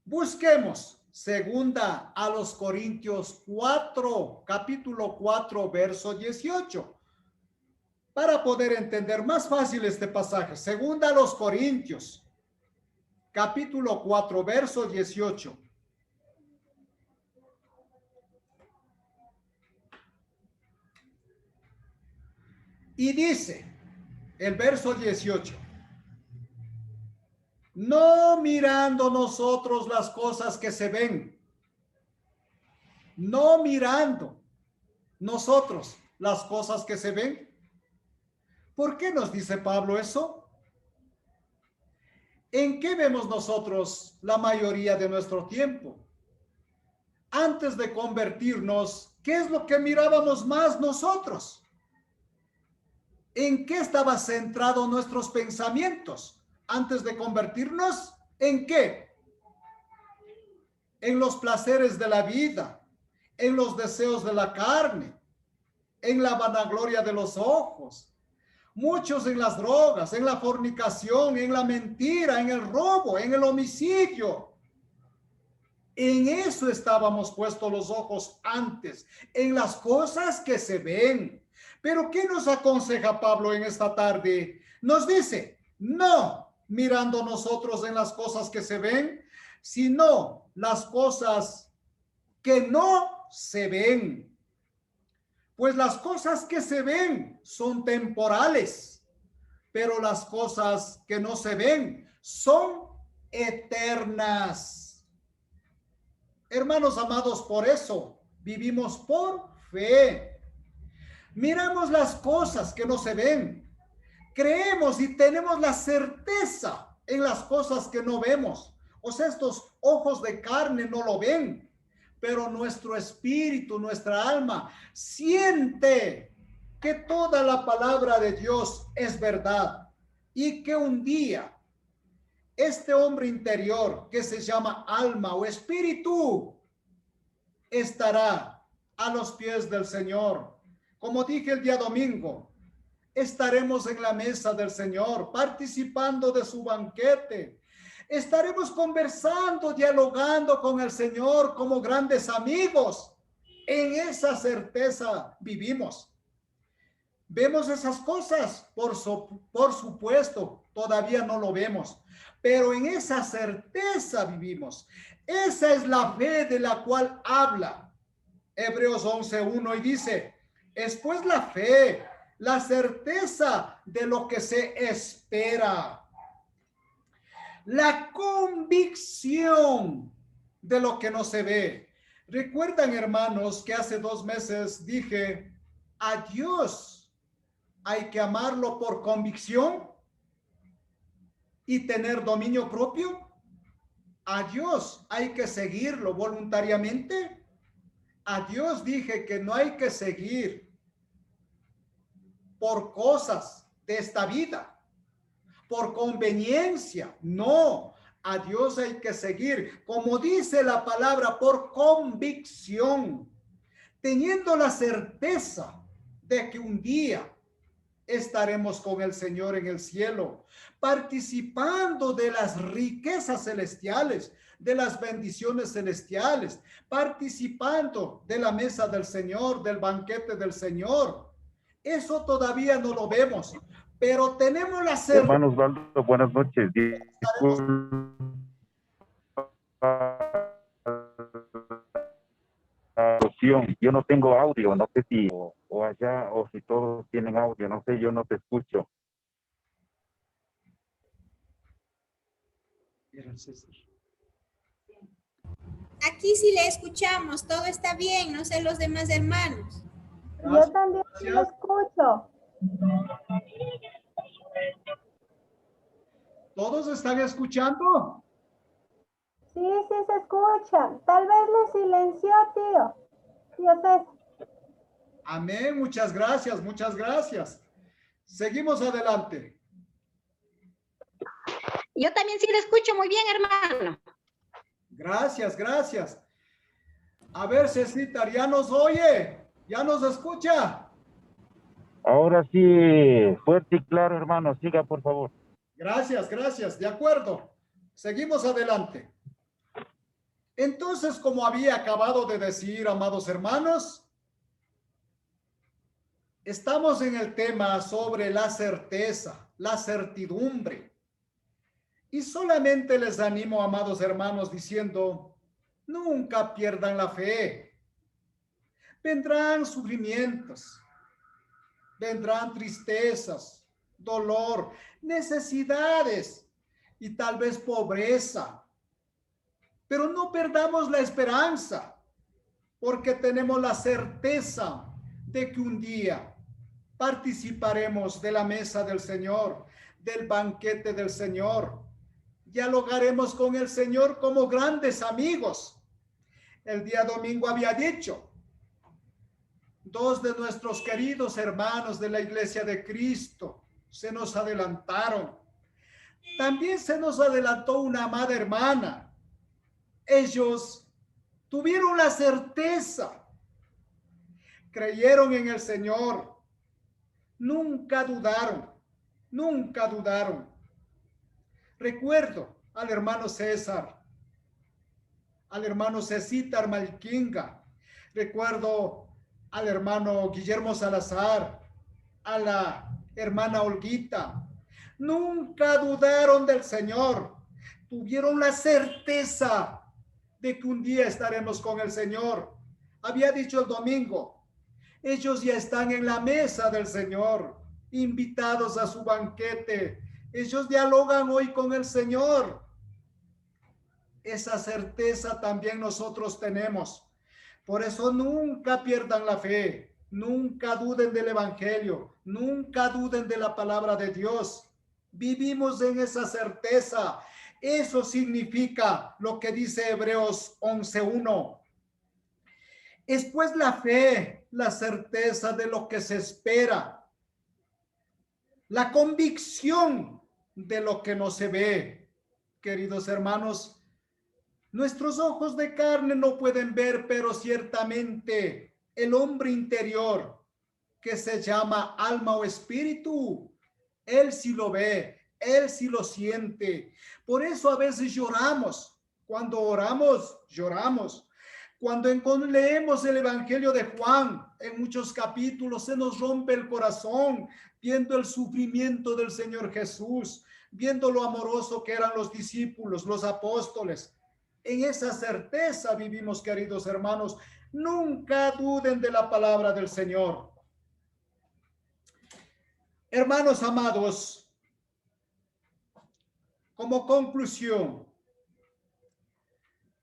busquemos segunda a los Corintios 4, capítulo 4, verso 18, para poder entender más fácil este pasaje. Segunda a los Corintios, capítulo 4, verso 18. Y dice el verso 18: no mirando nosotros las cosas que se ven, no mirando nosotros las cosas que se ven. ¿Por qué nos dice Pablo eso? ¿En qué vemos nosotros la mayoría de nuestro tiempo? Antes de convertirnos, ¿qué es lo que mirábamos más nosotros? ¿En qué estaba centrado nuestros pensamientos antes de convertirnos? ¿En qué? En los placeres de la vida, en los deseos de la carne, en la vanagloria de los ojos, muchos en las drogas, en la fornicación, en la mentira, en el robo, en el homicidio. En eso estábamos puestos los ojos antes, en las cosas que se ven. Pero ¿qué nos aconseja Pablo en esta tarde? Nos dice, no mirando nosotros en las cosas que se ven, sino las cosas que no se ven. Pues las cosas que se ven son temporales, pero las cosas que no se ven son eternas. Hermanos amados, por eso vivimos por fe. Miramos las cosas que no se ven. Creemos y tenemos la certeza en las cosas que no vemos. O sea, estos ojos de carne no lo ven, pero nuestro espíritu, nuestra alma, siente que toda la palabra de Dios es verdad y que un día este hombre interior que se llama alma o espíritu estará a los pies del Señor. Como dije el día domingo, estaremos en la mesa del Señor, participando de su banquete. Estaremos conversando, dialogando con el Señor como grandes amigos. En esa certeza vivimos. ¿Vemos esas cosas? Por supuesto, todavía no lo vemos, pero en esa certeza vivimos. Esa es la fe de la cual habla Hebreos 11:1 y dice, es pues la fe, la certeza de lo que se espera, la convicción de lo que no se ve. ¿Recuerdan, hermanos, que hace 2 meses dije, a Dios hay que amarlo por convicción y tener dominio propio? A Dios hay que seguirlo voluntariamente. A Dios dije que no hay que seguir por cosas de esta vida. por conveniencia. No, a Dios hay que seguir, como dice la palabra, por convicción, teniendo la certeza de que un día estaremos con el Señor en el cielo, participando de las riquezas celestiales, de las bendiciones celestiales, participando de la mesa del Señor, del banquete del Señor. Eso todavía no lo vemos, pero tenemos la certeza. Hermano Osvaldo, buenas noches. Disculpa, yo no tengo audio, no sé si o allá o si todos tienen audio, no sé, yo no te escucho. Aquí sí le escuchamos, todo está bien, no sé los demás hermanos. Yo también lo escucho. ¿Todos están escuchando? Sí, sí se escucha. Tal vez le silenció, tío. César. Amén, muchas gracias, muchas gracias. Seguimos adelante. Yo también sí le escucho muy bien, hermano. Gracias, gracias. A ver, Cecita, ¿ya nos oye? ¿Ya nos escucha? Ahora sí, fuerte y claro, hermano, siga por favor. Gracias, gracias, de acuerdo. Seguimos adelante. Entonces, como había acabado de decir, amados hermanos, estamos en el tema sobre la certeza, la certidumbre. Y solamente les animo, amados hermanos, diciendo, nunca pierdan la fe. Vendrán sufrimientos, vendrán tristezas, dolor, necesidades y tal vez pobreza. Pero no perdamos la esperanza, porque tenemos la certeza de que un día participaremos de la mesa del Señor, del banquete del Señor. Dialogaremos con el Señor como grandes amigos. El día domingo había dicho, dos de nuestros queridos hermanos de la Iglesia de Cristo se nos adelantaron. También se nos adelantó una amada hermana. Ellos tuvieron la certeza, creyeron en el Señor, nunca dudaron, nunca dudaron. Recuerdo al hermano César, al hermano Cecita Malquinga, recuerdo al hermano Guillermo Salazar, a la hermana Olguita. Nunca dudaron del Señor, tuvieron la certeza de que un día estaremos con el Señor. Había dicho el domingo, ellos ya están en la mesa del Señor, invitados a su banquete. Ellos dialogan hoy con el Señor. Esa certeza también nosotros tenemos. Por eso nunca pierdan la fe, nunca duden del Evangelio, nunca duden de la palabra de Dios. Vivimos en esa certeza. Eso significa lo que dice Hebreos 11:1. Es pues la fe, la certeza de lo que se espera, la convicción de lo que no se ve. Queridos hermanos, nuestros ojos de carne no pueden ver, pero ciertamente el hombre interior, que se llama alma o espíritu, él sí lo ve, él sí lo siente. Por eso a veces lloramos. Cuando oramos, lloramos. Cuando leemos el Evangelio de Juan, en muchos capítulos se nos rompe el corazón viendo el sufrimiento del Señor Jesús, viendo lo amoroso que eran los discípulos, los apóstoles. En esa certeza vivimos, queridos hermanos. Nunca duden de la palabra del Señor. Hermanos amados, como conclusión,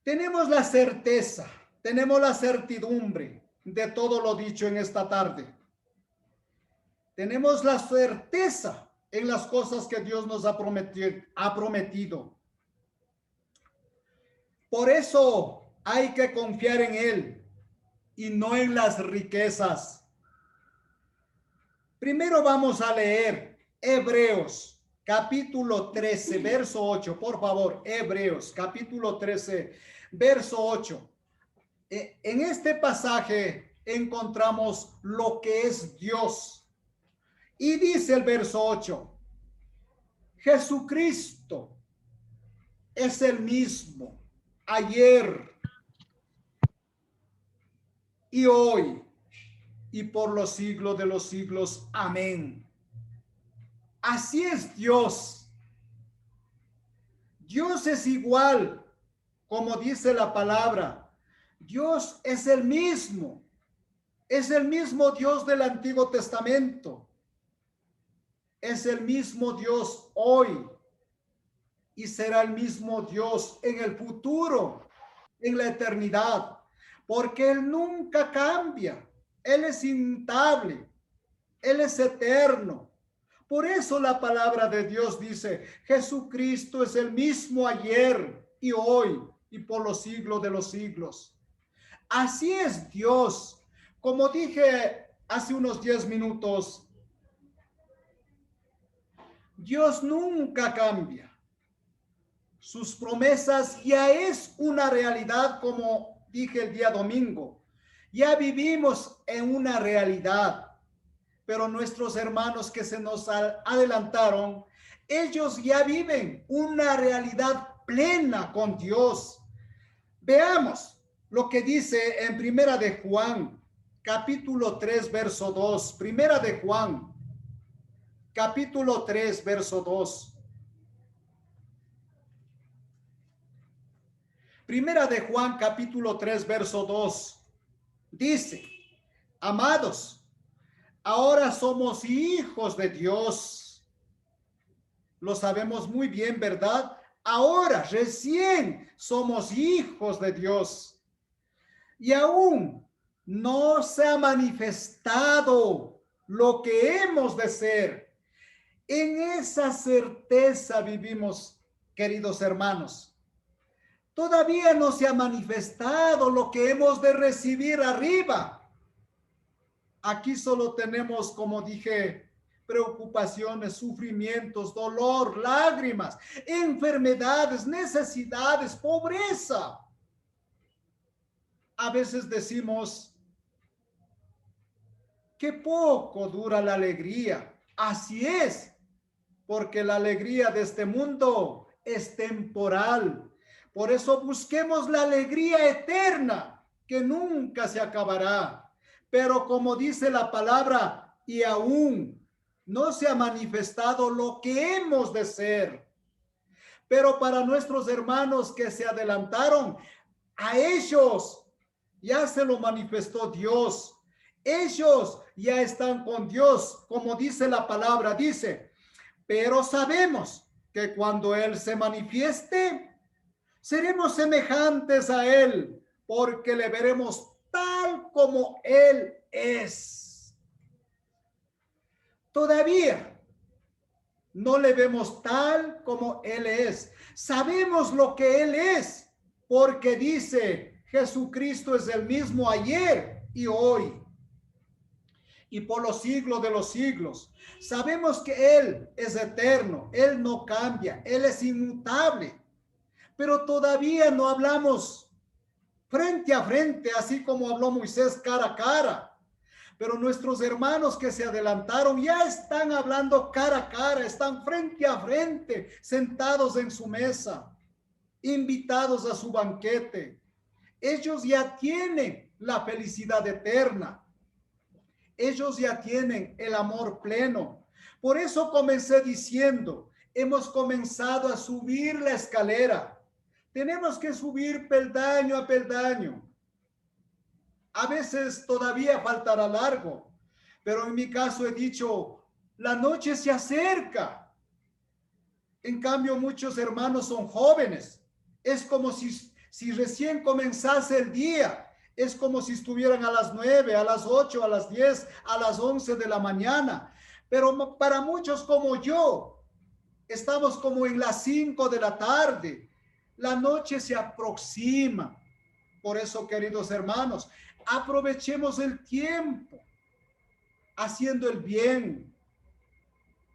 tenemos la certeza, tenemos la certidumbre de todo lo dicho en esta tarde. Tenemos la certeza en las cosas que Dios nos ha prometido. Por eso hay que confiar en Él y no en las riquezas. Primero vamos a leer Hebreos, capítulo 13, verso 8, por favor, Hebreos, capítulo 13, verso 8. En este pasaje encontramos lo que es Dios. Y dice el verso 8, Jesucristo es el mismo ayer y hoy y por los siglos de los siglos. Amén. Así es Dios. Dios es igual, como dice la palabra. Dios es el mismo Dios del Antiguo Testamento. Es el mismo Dios hoy y será el mismo Dios en el futuro, en la eternidad, porque Él nunca cambia. Él es inmutable, Él es eterno. Por eso la palabra de Dios dice, Jesucristo es el mismo ayer y hoy y por los siglos de los siglos. Así es Dios. Como dije hace unos 10 minutos, Dios nunca cambia. Sus promesas ya es una realidad, como dije el día domingo. Ya vivimos en una realidad, pero nuestros hermanos que se nos adelantaron, ellos ya viven una realidad plena con Dios. Veamos lo que dice en Primera de Juan, capítulo 3, verso 2. Primera de Juan, capítulo 3, verso 2. Primera de Juan, capítulo 3, verso 2. Dice, amados, ahora somos hijos de Dios. Lo sabemos muy bien, ¿verdad? Ahora, recién somos hijos de Dios. Y aún no se ha manifestado lo que hemos de ser. En esa certeza vivimos, queridos hermanos. Todavía no se ha manifestado lo que hemos de recibir arriba. Aquí solo tenemos, como dije, preocupaciones, sufrimientos, dolor, lágrimas, enfermedades, necesidades, pobreza. A veces decimos que poco dura la alegría. Así es, porque la alegría de este mundo es temporal. Por eso busquemos la alegría eterna, que nunca se acabará. Pero como dice la palabra, y aún no se ha manifestado lo que hemos de ser. Pero para nuestros hermanos que se adelantaron, a ellos ya se lo manifestó Dios. Ellos ya están con Dios, como dice la palabra, dice, pero sabemos que cuando Él se manifieste, seremos semejantes a Él, porque le veremos tal como Él es. Todavía no le vemos tal como Él es. Sabemos lo que Él es, porque dice, Jesucristo es el mismo ayer y hoy, y por los siglos de los siglos. Sabemos que Él es eterno, Él no cambia, Él es inmutable. Pero todavía no hablamos frente a frente, así como habló Moisés cara a cara. Pero nuestros hermanos que se adelantaron ya están hablando cara a cara, están frente a frente, sentados en su mesa, invitados a su banquete. Ellos ya tienen la felicidad eterna. Ellos ya tienen el amor pleno. Por eso comencé diciendo, hemos comenzado a subir la escalera. Tenemos que subir peldaño a peldaño. A veces todavía faltará largo, pero en mi caso he dicho, la noche se acerca. En cambio, muchos hermanos son jóvenes. Es como si recién comenzase el día. Es como si estuvieran a las 9, a las 8, a las 10, a las 11 de la mañana. Pero para muchos como yo, estamos como en las 5 de la tarde. La noche se aproxima. Por eso, queridos hermanos, aprovechemos el tiempo haciendo el bien.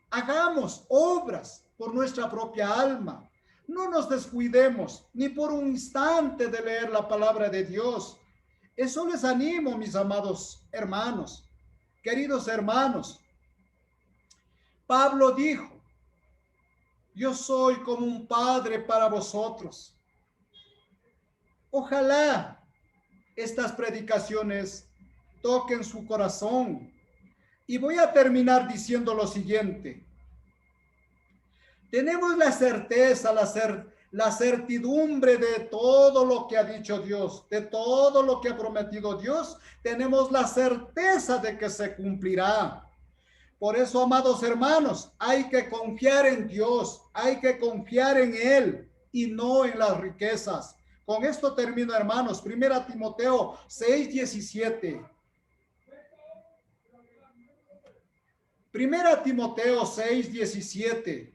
Hagamos obras por nuestra propia alma. No nos descuidemos ni por un instante de leer la palabra de Dios. Eso les animo, mis amados hermanos, queridos hermanos. Pablo dijo, yo soy como un padre para vosotros. Ojalá estas predicaciones toquen su corazón. Y voy a terminar diciendo lo siguiente. Tenemos la certeza, la certidumbre de todo lo que ha dicho Dios, de todo lo que ha prometido Dios. Tenemos la certeza de que se cumplirá. Por eso, amados hermanos, hay que confiar en Dios, hay que confiar en Él y no en las riquezas. Con esto termino, hermanos. 1 Timoteo 6:17. 1 Timoteo 6:17.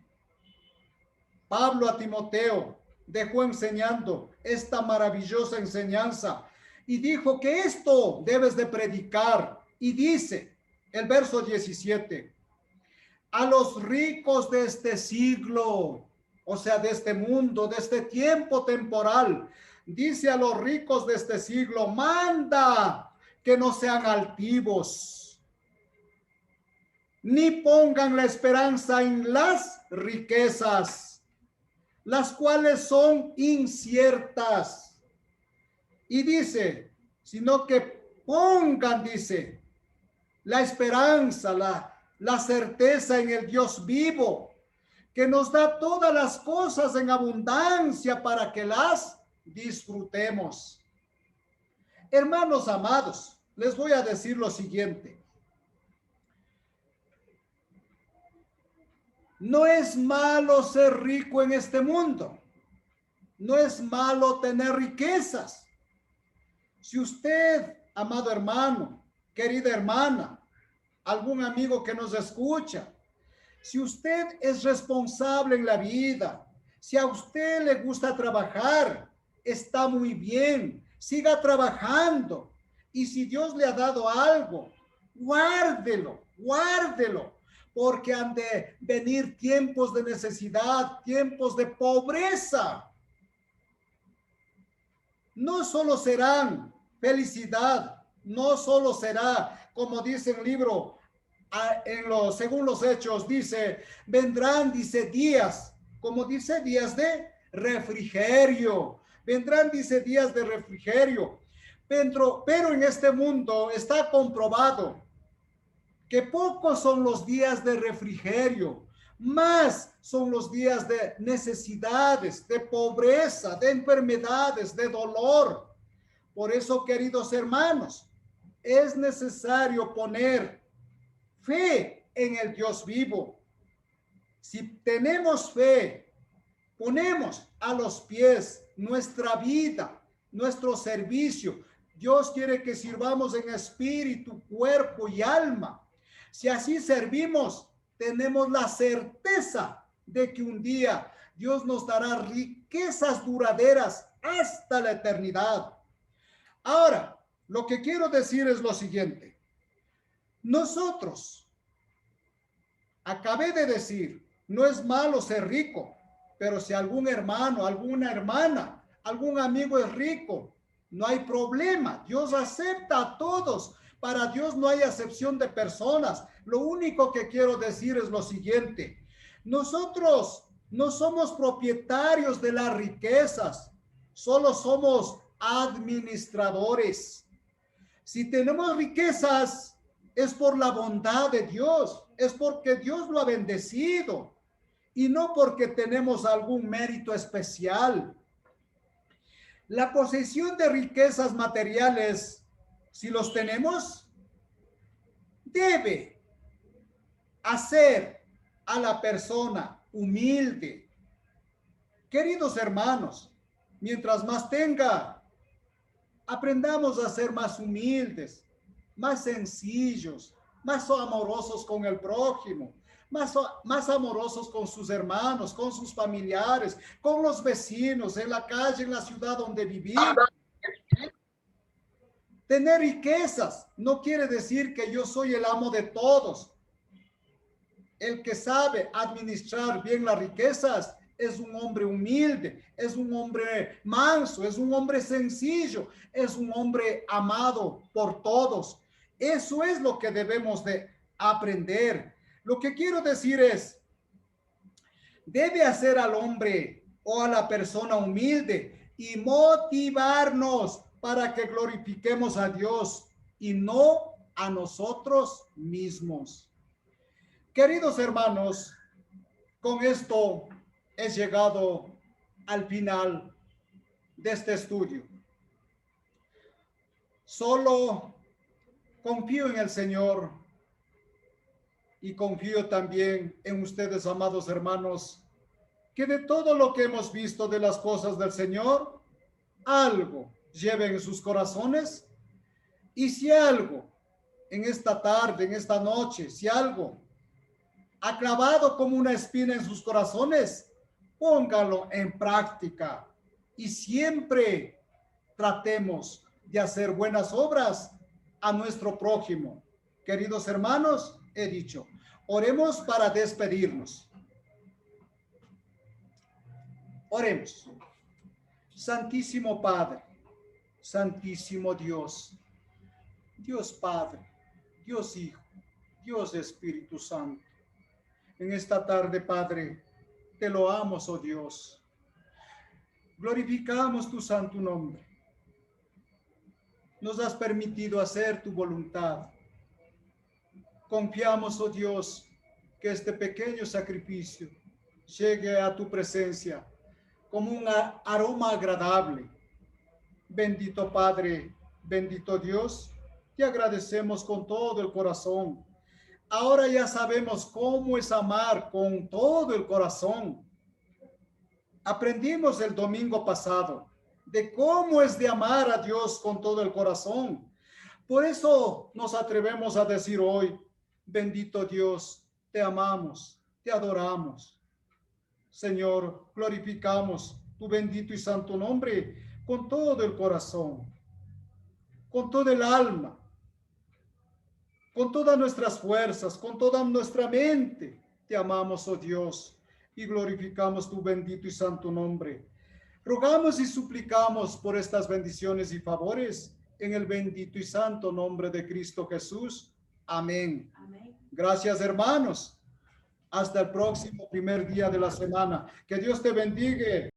Pablo a Timoteo dejó enseñando esta maravillosa enseñanza y dijo que esto debes de predicar. Y dice el verso 17, a los ricos de este siglo, o sea, de este mundo, de este tiempo temporal, dice a los ricos de este siglo, manda que no sean altivos, ni pongan la esperanza en las riquezas, las cuales son inciertas. Y dice, sino que pongan, dice, la esperanza, la certeza en el Dios vivo, que nos da todas las cosas en abundancia para que las disfrutemos. Hermanos amados, les voy a decir lo siguiente. No es malo ser rico en este mundo. No es malo tener riquezas. Si usted, amado hermano, querida hermana, algún amigo que nos escucha, si usted es responsable en la vida, si a usted le gusta trabajar, está muy bien, siga trabajando. Y si Dios le ha dado algo, guárdelo, guárdelo, porque han de venir tiempos de necesidad, tiempos de pobreza. No solo serán felicidad, no solo será, como dice el libro, según los Hechos, dice, vendrán, dice, días, como dice, días de refrigerio, vendrán, dice, días de refrigerio, pero en este mundo está comprobado que pocos son los días de refrigerio, más son los días de necesidades, de pobreza, de enfermedades, de dolor. Por eso, queridos hermanos, es necesario poner fe en el Dios vivo. Si tenemos fe, ponemos a los pies nuestra vida, nuestro servicio. Dios quiere que sirvamos en espíritu, cuerpo y alma. Si así servimos, tenemos la certeza de que un día Dios nos dará riquezas duraderas hasta la eternidad. Ahora, lo que quiero decir es lo siguiente. Nosotros, acabé de decir, no es malo ser rico, pero si algún hermano, alguna hermana, algún amigo es rico, no hay problema. Dios acepta a todos. Para Dios no hay acepción de personas. Lo único que quiero decir es lo siguiente. Nosotros no somos propietarios de las riquezas, solo somos administradores. Si tenemos riquezas, es por la bondad de Dios, es porque Dios lo ha bendecido y no porque tenemos algún mérito especial. La posesión de riquezas materiales, si los tenemos, debe hacer a la persona humilde. Queridos hermanos, mientras más tenga, aprendamos a ser más humildes, más sencillos, más amorosos con el prójimo, más amorosos con sus hermanos, con sus familiares, con los vecinos, en la calle, en la ciudad donde vivimos. Tener riquezas no quiere decir que yo soy el amo de todos. El que sabe administrar bien las riquezas es un hombre humilde, es un hombre manso, es un hombre sencillo, es un hombre amado por todos. Eso es lo que debemos de aprender. Lo que quiero decir es, debe hacer al hombre o a la persona humilde y motivarnos para que glorifiquemos a Dios y no a nosotros mismos. Queridos hermanos, con esto he llegado al final de este estudio. Solo confío en el Señor y confío también en ustedes, amados hermanos, que de todo lo que hemos visto de las cosas del Señor, algo lleven en sus corazones. Y si algo en esta tarde, en esta noche, si algo ha clavado como una espina en sus corazones, póngalo en práctica y siempre tratemos de hacer buenas obras a nuestro prójimo. Queridos hermanos, he dicho, oremos para despedirnos. Oremos. Santísimo Padre, Santísimo Dios, Dios Padre, Dios Hijo, Dios Espíritu Santo. En esta tarde, Padre, te loamos, oh Dios. Glorificamos tu santo nombre. Nos has permitido hacer tu voluntad. Confiamos, oh Dios, que este pequeño sacrificio llegue a tu presencia como un aroma agradable. Bendito Padre, bendito Dios, te agradecemos con todo el corazón. Ahora ya sabemos cómo es amar con todo el corazón. Aprendimos el domingo pasado de cómo es de amar a Dios con todo el corazón. Por eso nos atrevemos a decir hoy, bendito Dios, te amamos, te adoramos. Señor, glorificamos tu bendito y santo nombre con todo el corazón, con todo el alma, con todas nuestras fuerzas, con toda nuestra mente. Te amamos, oh Dios, y glorificamos tu bendito y santo nombre. Rogamos y suplicamos por estas bendiciones y favores en el bendito y santo nombre de Cristo Jesús. Amén. Amén. Gracias, hermanos. Hasta el próximo primer día de la semana. Que Dios te bendiga.